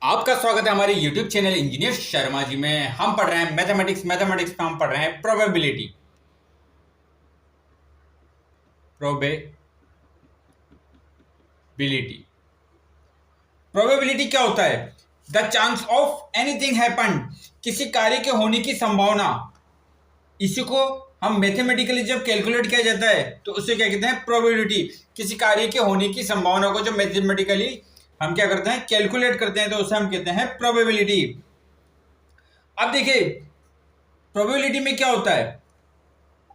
आपका स्वागत है हमारे YouTube channel engineer Sharma ji में। हम पढ़ रहे हैं मैथमेटिक्स में हम पढ़ रहे हैं प्रोबेबिलिटी। प्रोबेबिलिटी क्या होता है? The chance of anything happen, किसी कार्य के होने की संभावना। इसी को हम मैथमेटिकली जब कैलकुलेट किया जाता है तो उसे क्या कहते हैं? प्रोबेबिलिटी। किसी कार्य के होने की संभावना को जब मैथमेटिकली हम क्या करते हैं? कैलकुलेट करते हैं तो उसे हम कहते हैं प्रोबेबिलिटी। अब देखिए प्रोबेबिलिटी में क्या होता है।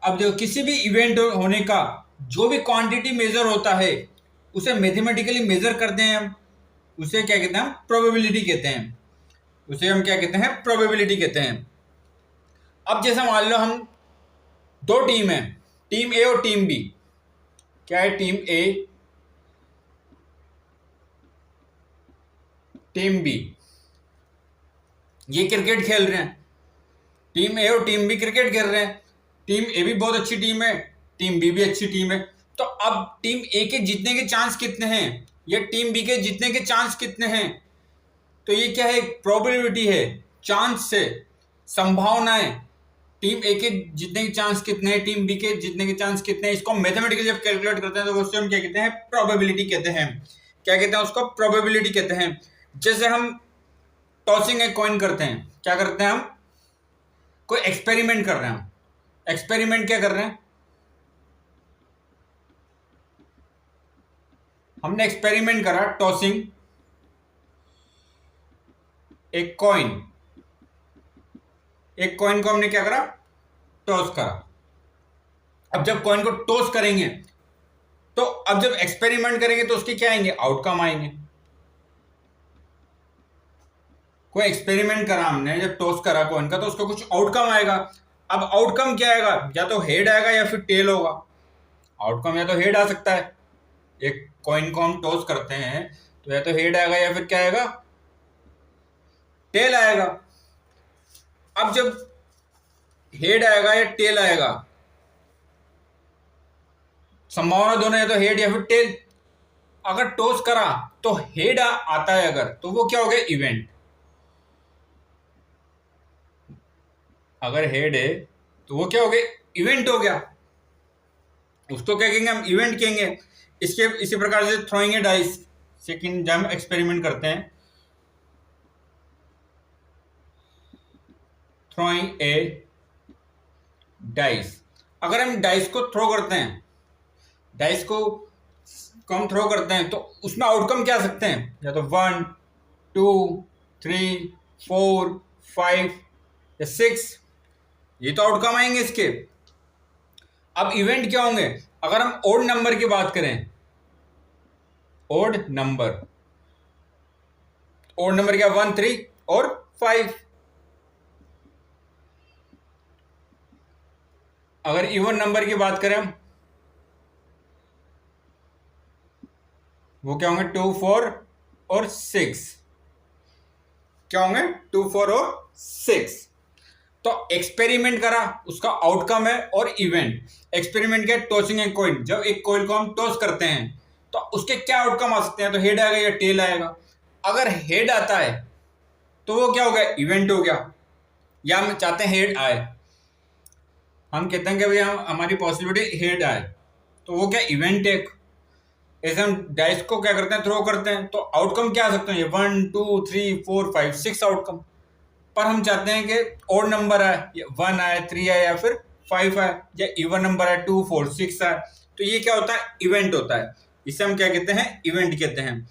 अब देखो किसी भी इवेंट होने का जो भी क्वांटिटी मेजर होता है उसे मैथमेटिकली मेजर करते हैं हम, उसे क्या कहते हैं? हम प्रोबेबिलिटी कहते हैं। उसे हम क्या कहते हैं? प्रोबेबिलिटी कहते हैं। अब जैसे मान लो हम दो टीम है, टीम ए और टीम बी। क्या है? टीम ए टीम बी, ये क्रिकेट खेल रहे हैं। टीम ए और टीम बी क्रिकेट खेल रहे हैं। टीम ए भी बहुत अच्छी टीम है, टीम बी भी अच्छी टीम है। तो अब टीम ए के जीतने के चांस कितने हैं या टीम बी के जीतने के चांस कितने हैं? तो ये क्या है? प्रोबेबिलिटी है, चांस से, संभावनाएं। टीम ए के जीतने के चांस कितने हैं, टीम बी के जीतने के चांस कितने हैं, इसको मैथमेटिकली जब कैलकुलेट करते हैं तो उससे हम क्या कहते हैं? प्रोबेबिलिटी कहते हैं। क्या कहते हैं उसको? प्रोबेबिलिटी कहते हैं। जैसे हम टॉसिंग ए कॉइन करते हैं, क्या करते हैं? हम कोई एक्सपेरिमेंट कर रहे हैं। एक्सपेरिमेंट क्या कर रहे हैं? हमने एक्सपेरिमेंट करा टॉसिंग एक कॉइन। एक कॉइन को हमने क्या करा? टॉस करा। अब जब कॉइन को टॉस करेंगे तो अब जब एक्सपेरिमेंट करेंगे तो उसके क्या आएंगे? आउटकम आएंगे। कोई एक्सपेरिमेंट करा हमने, जब टॉस करा कॉइन का तो उसका कुछ आउटकम आएगा। अब आउटकम क्या आएगा? या तो हेड आएगा या फिर टेल होगा। आउटकम या तो हेड आ सकता है, एक कॉइन को हम टॉस करते हैं तो या तो हेड आएगा या फिर क्या आएगा? टेल आएगा। अब जब हेड आएगा या टेल आएगा, संभावना दोनों या तो हेड या फिर टेल। अगर टॉस करा तो हेड आता है अगर, तो वो क्या हो गया? इवेंट। अगर हेड है तो वो क्या हो गया? इवेंट हो गया। उसको क्या कहेंगे? हम इवेंट कहेंगे। इसके इसी प्रकार से थ्रोइंग ए डाइस, सेकंड जब हम एक्सपेरिमेंट करते हैं, थ्रोइंग ए डाइस। अगर हम डाइस को थ्रो करते हैं, डाइस को हम थ्रो करते हैं तो उसमें आउटकम क्या आ सकते हैं? या तो 1 2 3 4 5 या 6, ये तो आउटकम आएंगे इसके। अब इवेंट क्या होंगे? अगर हम ओड नंबर की बात करें, ओड नंबर क्या? 1 3 और 5। अगर इवन नंबर की बात करें हम, वो क्या होंगे? 2 4 और 6। क्या होंगे? 2 4 और 6। तो एक्सपेरिमेंट करा, उसका आउटकम है और इवेंट। एक्सपेरिमेंट क्या? Tossing a coin. जब एक कॉइन को हम टॉस करते हैं तो उसके क्या आउटकम आ सकते हैं? तो हेड आएगा या टेल आएगा। अगर हेड आता है तो वो क्या हो गया? इवेंट हो गया। या हम चाहते हैं हेड आए, हम कहते हैं कि भाई हम हमारी पॉसिबिलिटी हेड आए, तो वो क्या? इवेंट एक। ऐसे हम डाइस को क्या करते हैं? थ्रो करते हैं तो आउटकम क्या आ सकते हैं? 1 2 3 4 5 6 आउटकम। पर हम चाहते हैं कि ओड नंबर आए, 1 आए, 3 आए या फिर 5 आए, या इवन नंबर आए, 2 4 6 आए। तो ये क्या होता है? इवेंट होता है। इसे हम क्या कहते हैं? इवेंट कहते हैं।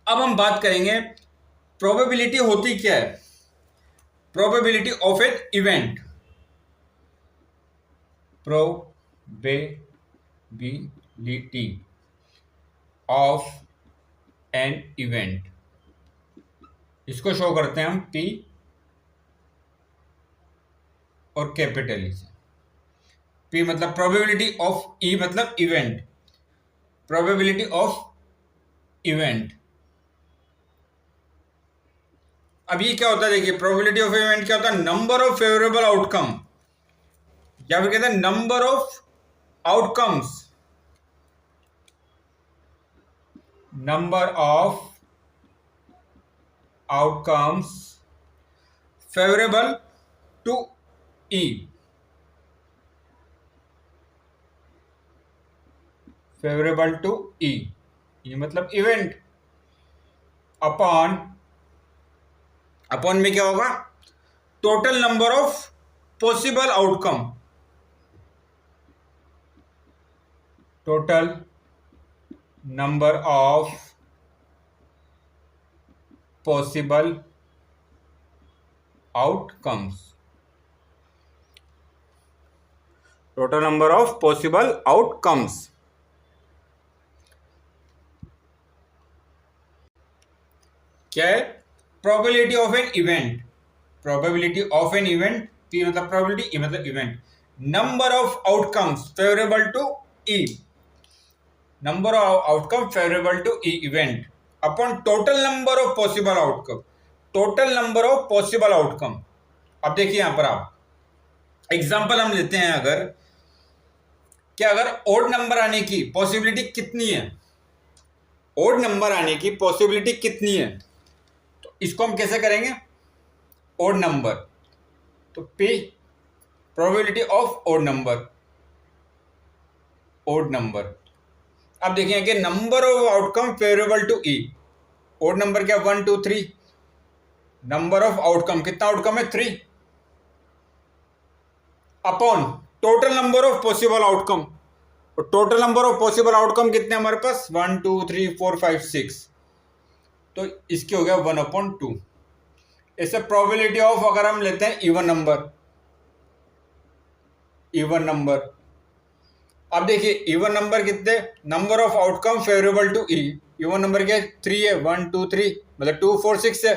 अब हम बात करेंगे प्रोबेबिलिटी होती क्या है। Probability of an event. Probability of an event, इसको शो करते हैं हम P और कैपिटल ई से। P मतलब प्रोबेबिलिटी ऑफ, E मतलब इवेंट, प्रोबेबिलिटी ऑफ इवेंट। अब ये क्या होता है? देखिए प्रोबेबिलिटी ऑफ इवेंट क्या होता है? नंबर ऑफ फेवरेबल आउटकम, या फिर कहते हैं number of outcomes, number of outcomes favorable to E, favourable to E, ये मतलब इवेंट, अपॉन में क्या होगा, total number of possible outcome, total number of possible outcomes, total number of possible outcomes. क्या है, probability of an event, probability of an event, P मतलब probability, E मतलब event, number of outcomes favourable to E, number of outcome favourable to E event upon total number of possible outcome, total number of possible outcome. अब देखिए यहां पर आप example हम लेते हैं, अगर क्या, अगर ओड नंबर आने की पॉसिबिलिटी कितनी है, ओड नंबर आने की पॉसिबिलिटी कितनी है, तो इसको हम कैसे करेंगे, ओड नंबर, तो P probability of odd number, odd number. अब देखिए कि number of outcome favourable to E, odd number क्या, 1 2 3, नंबर ऑफ आउटकम, कितना आउटकम है 3, upon total number of possible outcome, और total number of possible outcome कितने हमारे पास, 1 2 3 4 5 6, तो इसके हो गया 1/2। इससे प्रोबेबिलिटी ऑफ अगर हम लेते हैं इवन नंबर, इवन नंबर, अब देखिए इवन नंबर कितने, number of outcome favourable to E, even number क्या है 3 है, 1 2 3 मतलब 2 4 6 है,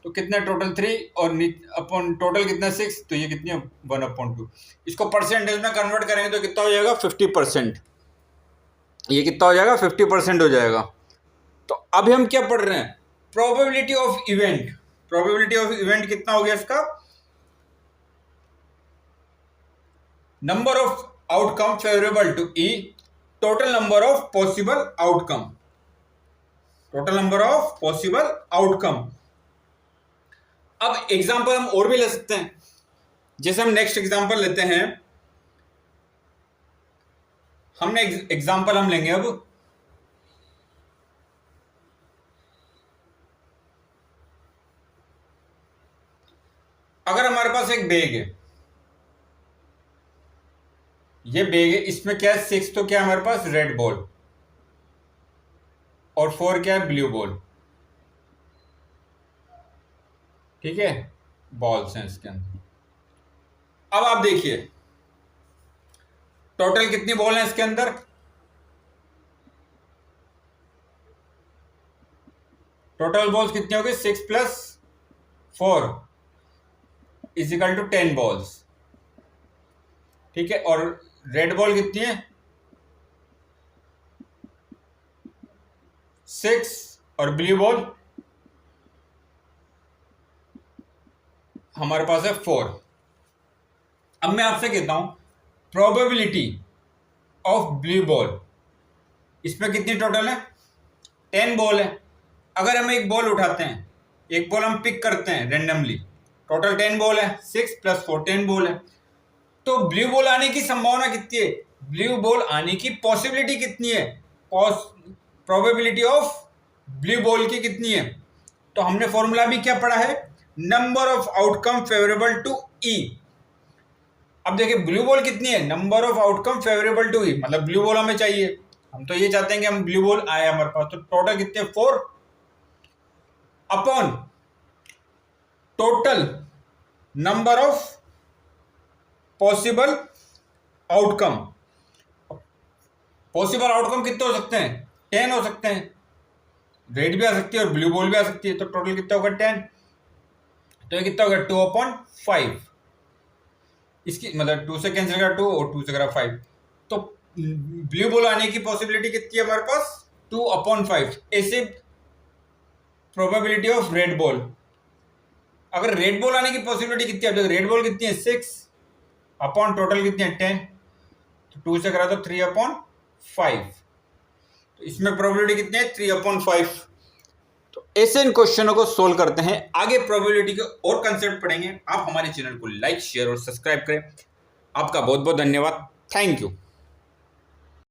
तो कितना टोटल 3 और अपॉन टोटल कितना 6, तो ये कितनी है 1/2। इसको परसेंटेज में कन्वर्ट करेंगे तो कितना हो जाएगा 50%, ये कितना हो जाएगा 50% हो जाएगा। तो अभी हम क्या पढ़ रहे हैं, probability of event, probability of event कितना हो गया इसका, number of outcome favourable to E, total number of possible outcome, total number of possible outcome. अब एग्जांपल हम और भी ले सकते हैं, जैसे हम नेक्स्ट एग्जांपल लेते हैं, हमने एग्जांपल हम लेंगे अब, अगर हमारे पास एक बैग है, ये बैग है, इसमें क्या है 6, तो क्या है हमारे पास रेड बॉल, और 4 क्या है ब्लू बॉल, ठीक है, बॉल्स हैं इसके अंदर। अब आप देखिए टोटल कितनी बॉल हैं इसके अंदर, टोटल बॉल्स कितनी होगी 6 + 4 = 10 बॉल्स, ठीक है, और रेड बॉल कितनी है 6, और ब्लू बॉल हमारे पास है 4। अब मैं आपसे कहता हूं प्रोबेबिलिटी ऑफ ब्लू बॉल, इसमें कितनी टोटल है 10 बॉल है। अगर हम एक बॉल उठाते हैं, एक बॉल हम पिक करते हैं रेंडमली, टोटल 10 बॉल है, 6 + 4 10 बॉल है, तो ब्लू बॉल आने की संभावना कितनी है, ब्लू बॉल आने की पॉसिबिलिटी कितनी है, प्रोबेबिलिटी ऑफ ब्लू बॉल की कितनी है, तो हमने फॉर्मूला भी क्या पढ़ा है, number of outcome favourable to E. अब देखिए ब्लू बॉल कितनी है, number of outcome favourable to E, मतलब ब्लू बॉल हमें चाहिए, हम तो ये चाहते हैं कि हम ब्लू बॉल आए हमारे पास, तो टोटल कितने 4 upon total number of possible outcome. Possible outcome कितने हो सकते हैं 10 हो सकते हैं, रेड भी आ सकती है और ब्लू बॉल भी आ सकती है, तो टोटल कितना होगा 10, तो ये कितना होगा 2/5, इसकी मतलब 2 से कैंसिल करा 2 और 2 से करा 5, तो ब्लू बॉल आने की पॉसिबिलिटी कितनी है हमारे पास 2/5। ऐसे प्रोबेबिलिटी ऑफ रेड बॉल, अगर रेड बॉल आने की पॉसिबिलिटी कितनी है, रेड बॉल कितनी है 6 अपॉन टोटल कितनी है 10, तो 2 से करा तो 3/5, तो इसमें प्रोबेबिलिटी कितनी है 3/5, तो ऐसे इन क्वेश्चनों को सोल्व करते हैं। आगे प्रोबेबिलिटी के और कंसेप्ट पढ़ेंगे। आप हमारे चैनल को लाइक, शेयर और सब्सक्राइब करें। आपका बहुत बहुत धन्यवाद। Thank you.